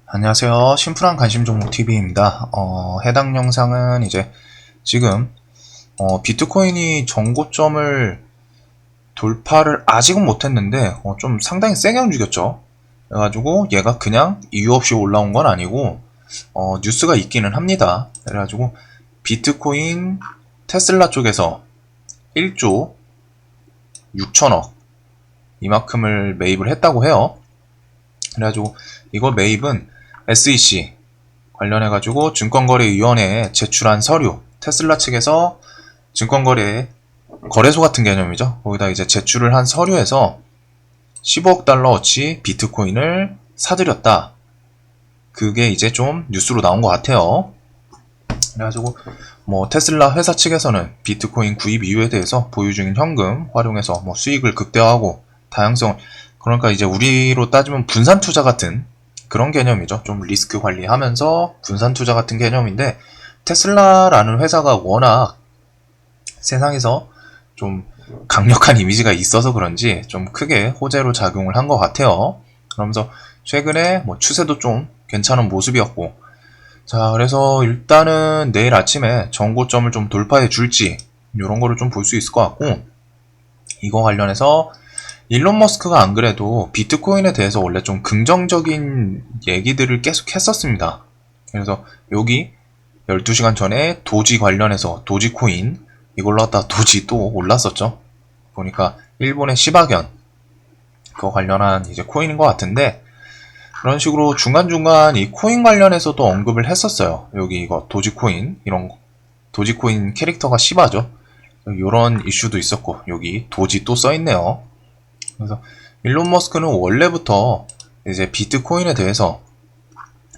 안녕하세요. 심플한 관심 종목 TV입니다. 해당 영상은 이제 지금 비트코인이 전고점을 돌파를 아직은 못했는데 좀 상당히 세게 움직였죠. 그래가지고 얘가 그냥 이유 없이 올라온 건 아니고 뉴스가 있기는 합니다. 그래가지고 비트코인 테슬라 쪽에서 1조 6천억 이만큼을 매입을 했다고 해요. 그래가지고 이거 매입은 SEC 관련해가지고 증권거래위원회에 제출한 서류, 테슬라 측에서 증권거래 거래소 같은 개념이죠. 거기다 이제 제출을 한 서류에서 15억 달러어치 비트코인을 사들였다. 그게 이제 좀 뉴스로 나온 것 같아요. 그래가지고 뭐 테슬라 회사 측에서는 비트코인 구입 이유에 대해서 보유 중인 현금 활용해서 뭐 수익을 극대화하고 다양성, 그러니까 이제 우리로 따지면 분산 투자 같은 그런 개념이죠. 좀 리스크 관리하면서 분산 투자 같은 개념인데, 테슬라라는 회사가 워낙 세상에서 좀 강력한 이미지가 있어서 그런지 좀 크게 호재로 작용을 한 것 같아요. 그러면서 최근에 뭐 추세도 좀 괜찮은 모습이었고, 자, 그래서 일단은 내일 아침에 정고점을 좀 돌파해 줄지 이런 거를 좀 볼 수 있을 것 같고, 이거 관련해서 일론 머스크가 안 그래도 비트코인에 대해서 원래 좀 긍정적인 얘기들을 계속 했었습니다. 그래서 여기 12시간 전에 도지 관련해서 도지코인 이걸로 하다 도지 또 올랐었죠. 보니까 일본의 시바견 그거 관련한 이제 코인인 것 같은데, 그런 식으로 중간중간 이 코인 관련해서도 언급을 했었어요. 여기 이거 도지코인 이런 거. 도지코인 캐릭터가 시바죠. 이런 이슈도 있었고 여기 도지 또 써있네요. 그래서 일론 머스크는 원래부터 이제 비트코인에 대해서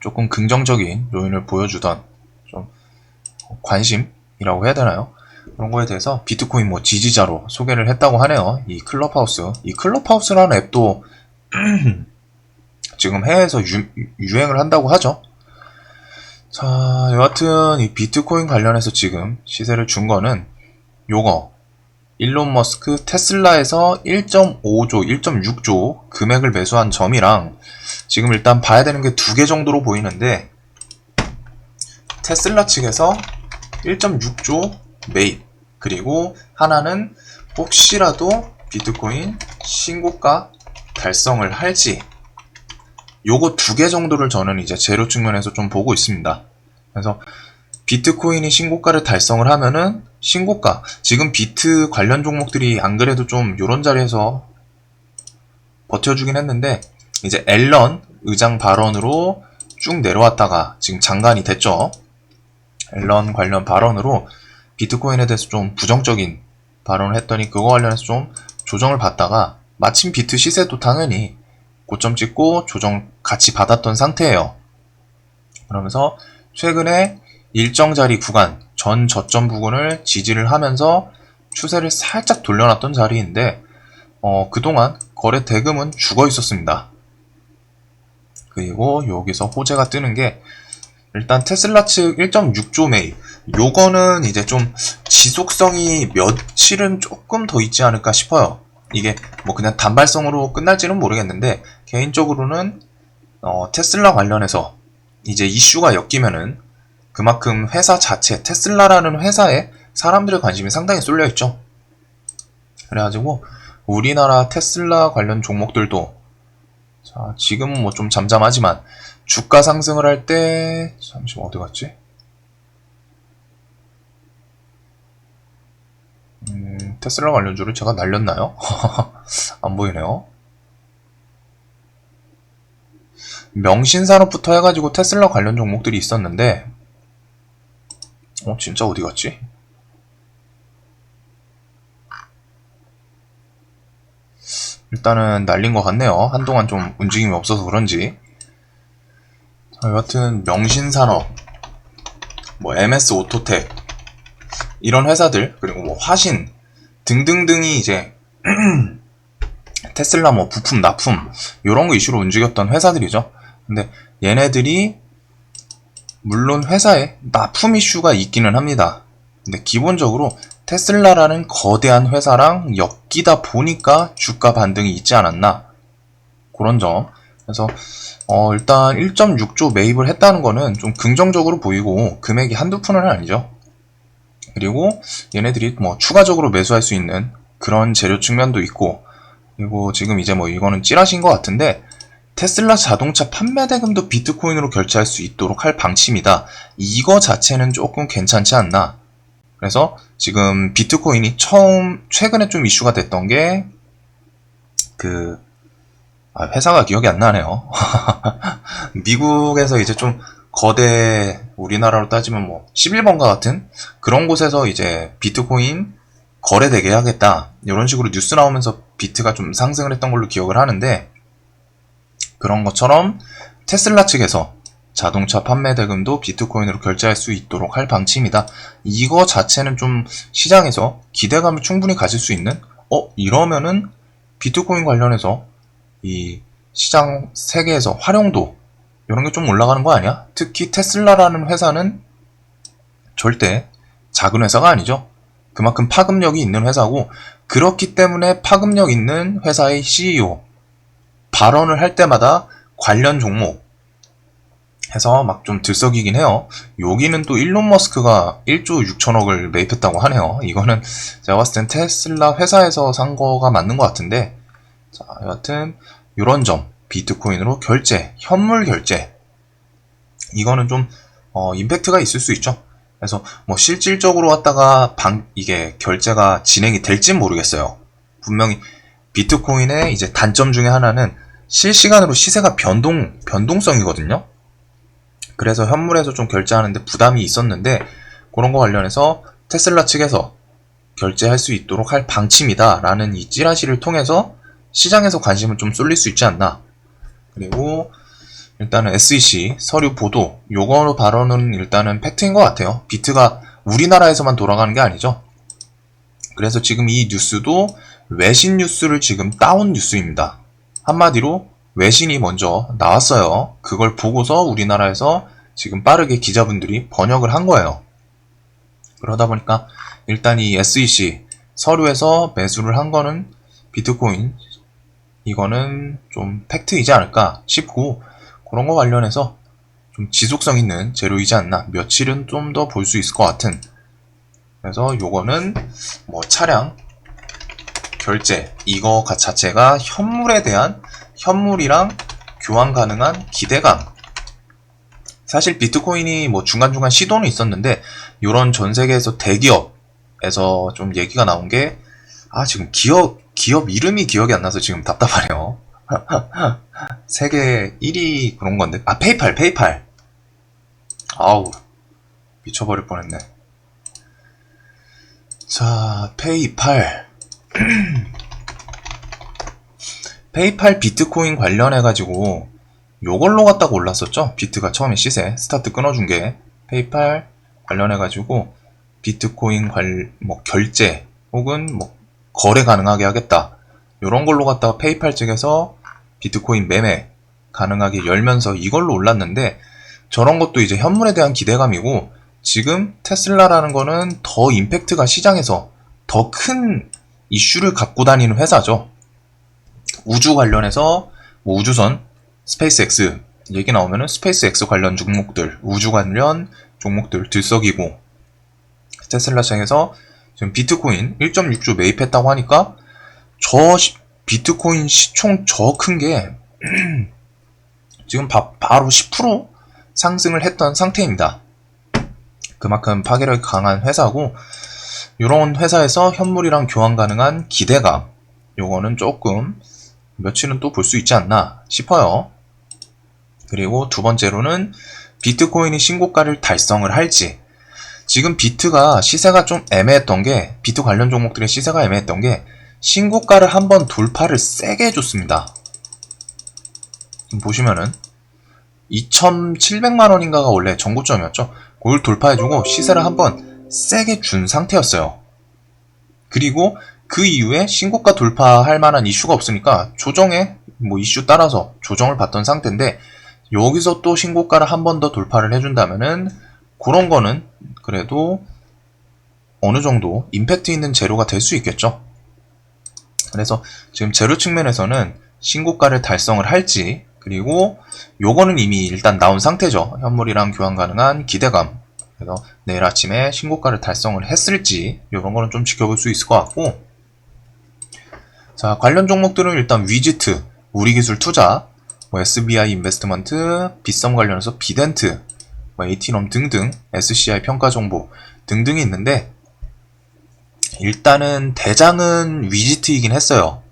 조금 긍정적인 요인을 보여주던 좀 관심이라고 해야 되나요? 그런 거에 대해서 비트코인 뭐 지지자로 소개를 했다고 하네요. 이 클럽하우스라는 앱도 지금 해외에서 유행을 한다고 하죠. 자, 여하튼 이 비트코인 관련해서 지금 시세를 준 거는 요거 일론 머스크 테슬라에서 1.5조, 1.6조 금액을 매수한 점이랑, 지금 일단 봐야 되는 게 두 개 정도로 보이는데, 테슬라 측에서 1.6조 매입, 그리고 하나는 혹시라도 비트코인 신고가 달성을 할지, 요거 두 개 정도를 저는 이제 재료 측면에서 좀 보고 있습니다. 그래서 비트코인이 신고가를 달성을 하면은 신고가, 지금 비트 관련 종목들이 안 그래도 좀 요런 자리에서 버텨주긴 했는데, 이제 앨런 의장 발언으로 쭉 내려왔다가 지금 장관이 됐죠. 앨런 관련 발언으로 비트코인에 대해서 좀 부정적인 발언을 했더니 그거 관련해서 좀 조정을 받다가 마침 비트 시세도 당연히 고점 찍고 조정 같이 받았던 상태예요. 그러면서 최근에 일정 자리 구간, 전 저점 부근을 지지를 하면서 추세를 살짝 돌려놨던 자리인데, 그동안 거래 대금은 죽어 있었습니다. 그리고 여기서 호재가 뜨는 게, 일단 테슬라 측 1.6조 매입, 요거는 이제 좀 지속성이 며칠은 조금 더 있지 않을까 싶어요. 이게 뭐 그냥 단발성으로 끝날지는 모르겠는데, 개인적으로는 테슬라 관련해서 이제 이슈가 엮이면은 그만큼 회사 자체, 테슬라라는 회사에 사람들의 관심이 상당히 쏠려있죠. 그래가지고 우리나라 테슬라 관련 종목들도, 자, 지금은 뭐 좀 잠잠하지만 주가 상승을 할 때, 잠시만 어디 갔지? 테슬라 관련주를 제가 날렸나요? 안 보이네요. 명신산업부터 해가지고 테슬라 관련 종목들이 있었는데, 진짜 어디 갔지? 일단은 날린 것 같네요. 한동안 좀 움직임이 없어서 그런지. 자, 여하튼 명신산업, 뭐 MS 오토텍 이런 회사들, 그리고 뭐 화신 등등등이 이제 테슬라 뭐 부품 납품 이런 거 이슈로 움직였던 회사들이죠. 근데 얘네들이 물론 회사에 납품 이슈가 있기는 합니다. 근데 기본적으로 테슬라라는 거대한 회사랑 엮이다 보니까 주가 반등이 있지 않았나, 그런 점. 그래서 일단 1.6조 매입을 했다는 거는 좀 긍정적으로 보이고 금액이 한두 푼은 아니죠. 그리고 얘네들이 뭐 추가적으로 매수할 수 있는 그런 재료 측면도 있고, 그리고 지금 이제 뭐 이거는 찌라시인 것 같은데 테슬라 자동차 판매 대금도 비트코인으로 결제할 수 있도록 할 방침이다. 이거 자체는 조금 괜찮지 않나. 그래서 지금 비트코인이 최근에 좀 이슈가 됐던 게 회사가 기억이 안 나네요. 미국에서 이제 좀 거대, 우리나라로 따지면 뭐 11번가 같은 그런 곳에서 이제 비트코인 거래되게 해야겠다, 이런 식으로 뉴스 나오면서 비트가 좀 상승을 했던 걸로 기억을 하는데, 그런 것처럼 테슬라 측에서 자동차 판매 대금도 비트코인으로 결제할 수 있도록 할 방침이다. 이거 자체는 좀 시장에서 기대감을 충분히 가질 수 있는, 이러면은 비트코인 관련해서 이 시장 세계에서 활용도 이런 게 좀 올라가는 거 아니야? 특히 테슬라라는 회사는 절대 작은 회사가 아니죠. 그만큼 파급력이 있는 회사고, 그렇기 때문에 파급력 있는 회사의 CEO 발언을 할 때마다 관련 종목 해서 막 좀 들썩이긴 해요. 여기는 또 일론 머스크가 1조 6천억을 매입했다고 하네요. 이거는 제가 봤을 땐 테슬라 회사에서 산 거가 맞는 것 같은데, 자, 여하튼 이런 점, 비트코인으로 결제, 현물 결제, 이거는 좀 임팩트가 있을 수 있죠. 그래서 뭐 실질적으로 왔다가 이게 결제가 진행이 될진 모르겠어요. 분명히 비트코인의 이제 단점 중에 하나는 실시간으로 시세가 변동성이거든요. 그래서 현물에서 좀 결제하는데 부담이 있었는데, 그런 거 관련해서 테슬라 측에서 결제할 수 있도록 할 방침이다 라는 이 찌라시를 통해서 시장에서 관심을 좀 쏠릴 수 있지 않나. 그리고 일단은 SEC 서류 보도, 요거 발언은 일단은 팩트인 것 같아요. 비트가 우리나라에서만 돌아가는 게 아니죠. 그래서 지금 이 뉴스도 외신 뉴스를 지금 따온 뉴스입니다. 한마디로 외신이 먼저 나왔어요. 그걸 보고서 우리나라에서 지금 빠르게 기자분들이 번역을 한 거예요. 그러다 보니까 일단 이 SEC 서류에서 매수를 한 거는 비트코인, 이거는 좀 팩트이지 않을까 싶고, 그런 거 관련해서 좀 지속성 있는 재료이지 않나, 며칠은 좀 더 볼 수 있을 것 같은. 그래서 요거는 뭐 차량 결제, 이거 자체가 현물에 대한, 현물이랑 교환 가능한 기대감. 사실 비트코인이 뭐 중간중간 시도는 있었는데, 요런 전 세계에서 대기업에서 좀 얘기가 나온 게, 지금 기업 이름이 기억이 안 나서 지금 답답하네요. 세계 1위 그런 건데. 페이팔. 아우, 미쳐버릴 뻔했네. 자, 페이팔. 페이팔 비트코인 관련해가지고 요걸로 갖다가 올랐었죠. 비트가 처음에 시세 스타트 끊어준 게 페이팔 관련해가지고 비트코인 결제 혹은 뭐 거래 가능하게 하겠다, 요런 걸로 갖다가 페이팔 측에서 비트코인 매매 가능하게 열면서 이걸로 올랐는데, 저런 것도 이제 현물에 대한 기대감이고, 지금 테슬라라는 거는 더 임팩트가 시장에서 더 큰 이슈를 갖고 다니는 회사죠. 우주 관련해서 뭐 우주선, 스페이스X 얘기 나오면은 스페이스X 관련 종목들, 우주 관련 종목들 들썩이고, 테슬라 측에서 지금 비트코인 1.6조 매입했다고 하니까 비트코인 시총 저 큰 게 지금 바로 10% 상승을 했던 상태입니다. 그만큼 파괴력이 강한 회사고, 이런 회사에서 현물이랑 교환 가능한 기대감, 요거는 조금 며칠은 또 볼 수 있지 않나 싶어요. 그리고 두 번째로는 비트코인이 신고가를 달성을 할지. 지금 비트가 시세가 좀 애매했던 게, 비트 관련 종목들의 시세가 애매했던 게 신고가를 한번 돌파를 세게 해줬습니다. 보시면은 2,700만원인가가 원래 전고점이었죠. 그걸 돌파해주고 시세를 한번 세게 준 상태였어요. 그리고 그 이후에 신고가 돌파할 만한 이슈가 없으니까 조정에 뭐 이슈 따라서 조정을 받던 상태인데, 여기서 또 신고가를 한 번 더 돌파를 해준다면은 그런 거는 그래도 어느 정도 임팩트 있는 재료가 될 수 있겠죠. 그래서 지금 재료 측면에서는 신고가를 달성을 할지 그리고 요거는 이미 일단 나온 상태죠. 현물이랑 교환 가능한 기대감. 그래서 내일 아침에 신고가를 달성을 했을지 이런 거는 좀 지켜볼 수 있을 것 같고, 자, 관련 종목들은 일단 위지트, 우리기술 투자, 뭐 SBI 인베스트먼트, 빗썸 관련해서 비덴트, 뭐 AT넘 등등, SCI 평가 정보 등등이 있는데, 일단은 대장은 위지트이긴 했어요.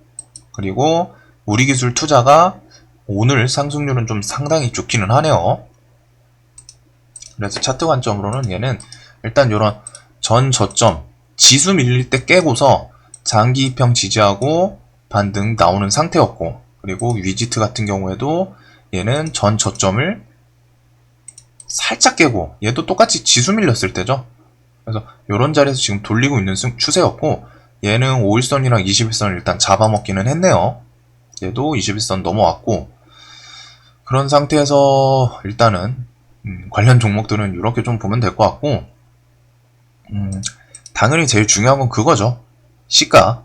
그리고 우리기술 투자가 오늘 상승률은 좀 상당히 좋기는 하네요. 그래서 차트 관점으로는 얘는 일단 이런 전 저점, 지수 밀릴 때 깨고서 장기 입형 지지하고 반등 나오는 상태였고, 그리고 위지트 같은 경우에도 얘는 전 저점을 살짝 깨고, 얘도 똑같이 지수 밀렸을 때죠. 그래서 이런 자리에서 지금 돌리고 있는 추세였고, 얘는 5일선이랑 21선을 일단 잡아먹기는 했네요. 얘도 21선 넘어왔고, 그런 상태에서 일단은 관련 종목들은 이렇게 좀 보면 될 것 같고, 당연히 제일 중요한 건 그거죠. 시가.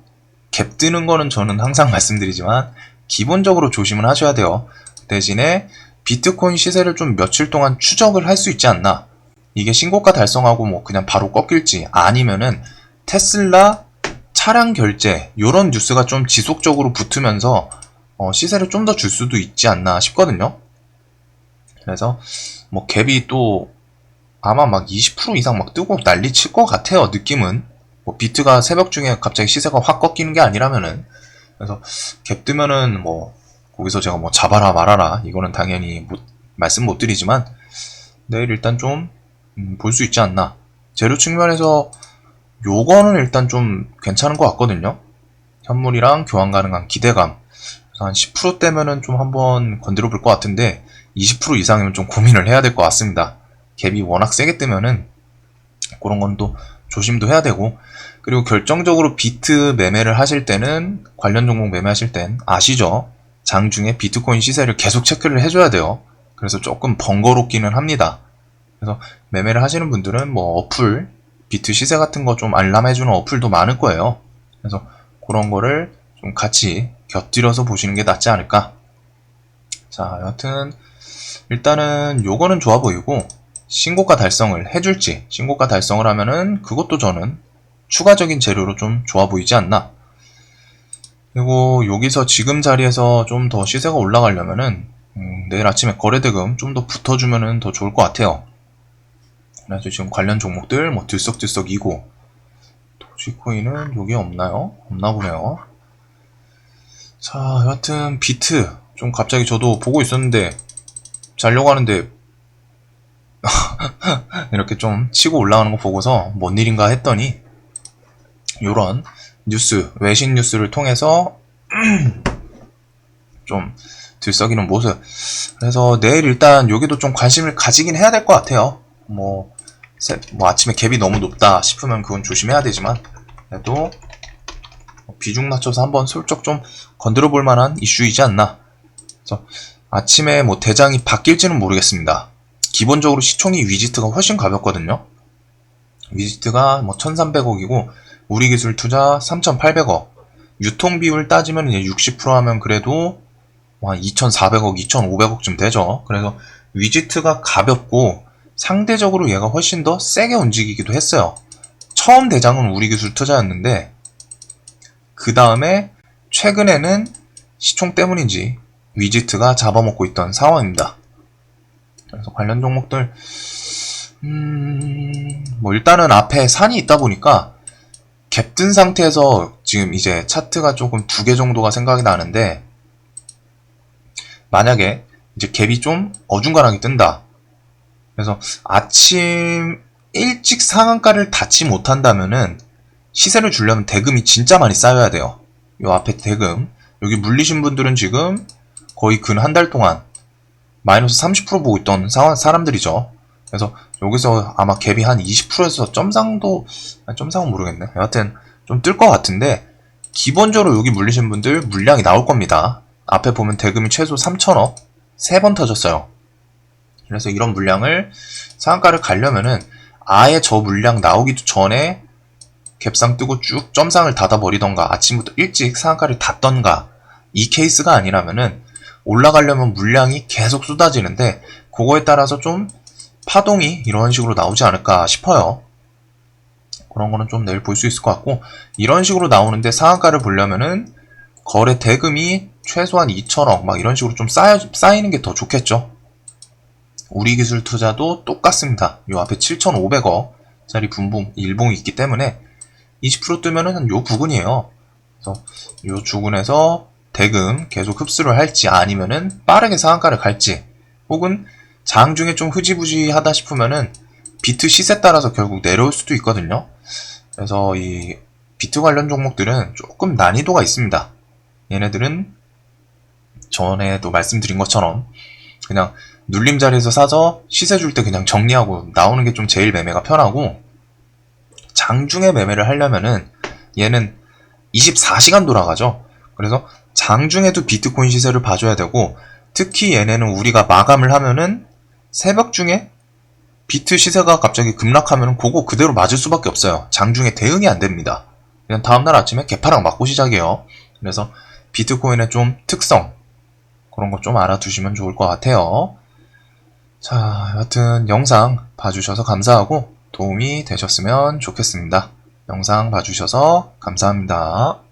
갭 뜨는 거는 저는 항상 말씀드리지만 기본적으로 조심을 하셔야 돼요. 대신에 비트코인 시세를 좀 며칠 동안 추적을 할 수 있지 않나. 이게 신고가 달성하고 뭐 그냥 바로 꺾일지, 아니면은 테슬라 차량 결제 요런 뉴스가 좀 지속적으로 붙으면서 시세를 좀 더 줄 수도 있지 않나 싶거든요. 그래서 뭐 갭이 또 아마 막 20% 이상 막 뜨고 난리 칠 것 같아요. 느낌은. 뭐 비트가 새벽 중에 갑자기 시세가 확 꺾이는 게 아니라면은. 그래서 갭 뜨면은 뭐 거기서 제가 뭐 잡아라 말아라 이거는 당연히 말씀 못 드리지만, 내일 일단 좀 볼 수 있지 않나. 재료 측면에서 요거는 일단 좀 괜찮은 것 같거든요. 현물이랑 교환 가능한 기대감. 그래서 한 10%대면은 좀 한번 건드려 볼 것 같은데, 20% 이상이면 좀 고민을 해야 될 것 같습니다. 갭이 워낙 세게 뜨면은 그런 건 또 조심도 해야 되고, 그리고 결정적으로 비트 매매를 하실 때는, 관련 종목 매매하실 땐 아시죠? 장중에 비트코인 시세를 계속 체크를 해줘야 돼요. 그래서 조금 번거롭기는 합니다. 그래서 매매를 하시는 분들은 뭐 어플, 비트 시세 같은 거 좀 알람해주는 어플도 많을 거예요. 그래서 그런 거를 좀 같이 곁들여서 보시는 게 낫지 않을까. 자, 여하튼 일단은 요거는 좋아 보이고, 신고가 달성을 해줄지, 신고가 달성을 하면은 그것도 저는 추가적인 재료로 좀 좋아 보이지 않나. 그리고 여기서 지금 자리에서 좀 더 시세가 올라가려면은 내일 아침에 거래대금 좀 더 붙어주면은 더 좋을 것 같아요. 그래서 지금 관련 종목들 뭐 들썩들썩이고, 도지코인은 여기 없나요? 없나 보네요. 자, 여하튼 비트 좀 갑자기 저도 보고 있었는데 자려고 하는데 이렇게 좀 치고 올라가는 거 보고서 뭔 일인가 했더니, 요런 뉴스, 외신 뉴스를 통해서 좀 들썩이는 모습. 그래서 내일 일단 여기도 좀 관심을 가지긴 해야 될 것 같아요. 뭐 아침에 갭이 너무 높다 싶으면 그건 조심해야 되지만, 그래도 비중 낮춰서 한번 슬쩍 좀 건드려 볼 만한 이슈이지 않나. 그래서 아침에 뭐 대장이 바뀔지는 모르겠습니다. 기본적으로 시총이 위지트가 훨씬 가볍거든요. 위지트가 뭐 1300억이고 우리기술 투자 3800억, 유통 비율 따지면 이제 60% 하면 그래도 한 2400억, 2500억쯤 되죠. 그래서 위지트가 가볍고 상대적으로 얘가 훨씬 더 세게 움직이기도 했어요. 처음 대장은 우리기술 투자였는데, 그 다음에 최근에는 시총 때문인지 위지트가 잡아먹고 있던 상황입니다. 그래서 관련 종목들 뭐 일단은 앞에 산이 있다 보니까 갭 뜬 상태에서 지금 이제 차트가 조금 2개 정도가 생각이 나는데, 만약에 이제 갭이 좀 어중간하게 뜬다. 그래서 아침 일찍 상한가를 닿지 못한다면은 시세를 주려면 대금이 진짜 많이 쌓여야 돼요. 요 앞에 대금, 여기 물리신 분들은 지금 거의 근 한 달 동안 마이너스 30% 보고 있던 사람들이죠. 그래서 여기서 아마 갭이 한 20%에서 점상은 모르겠네. 여하튼 좀 뜰 것 같은데, 기본적으로 여기 물리신 분들 물량이 나올 겁니다. 앞에 보면 대금이 최소 3천억 3번 터졌어요. 그래서 이런 물량을 상한가를 가려면은 아예 저 물량 나오기도 전에 갭상 뜨고 쭉 점상을 닫아버리던가, 아침부터 일찍 상한가를 닫던가, 이 케이스가 아니라면은 올라가려면 물량이 계속 쏟아지는데 그거에 따라서 좀 파동이 이런 식으로 나오지 않을까 싶어요. 그런 거는 좀 내일 볼 수 있을 것 같고, 이런 식으로 나오는데 상한가를 보려면은 거래 대금이 최소한 2천억 막 이런 식으로 좀 쌓이는 게 더 좋겠죠. 우리기술 투자도 똑같습니다. 요 앞에 7,500억 짜리 분봉 일봉이 있기 때문에 20% 뜨면은 요 부근이에요. 그래서 요 주근에서 대금 계속 흡수를 할지 아니면은 빠르게 상한가를 갈지, 혹은 장중에 좀 흐지부지하다 싶으면은 비트 시세 따라서 결국 내려올 수도 있거든요. 그래서 이 비트 관련 종목들은 조금 난이도가 있습니다. 얘네들은 전에도 말씀드린 것처럼 그냥 눌림 자리에서 사서 시세 줄 때 그냥 정리하고 나오는 게 좀 제일 매매가 편하고, 장중에 매매를 하려면은 얘는 24시간 돌아가죠. 그래서 장중에도 비트코인 시세를 봐줘야 되고, 특히 얘네는 우리가 마감을 하면은 새벽 중에 비트 시세가 갑자기 급락하면 그거 그대로 맞을 수밖에 없어요. 장중에 대응이 안 됩니다. 그냥 다음날 아침에 개파락 맞고 시작해요. 그래서 비트코인의 좀 특성, 그런 거 좀 알아두시면 좋을 것 같아요. 자, 여하튼 영상 봐주셔서 감사하고 도움이 되셨으면 좋겠습니다. 영상 봐주셔서 감사합니다.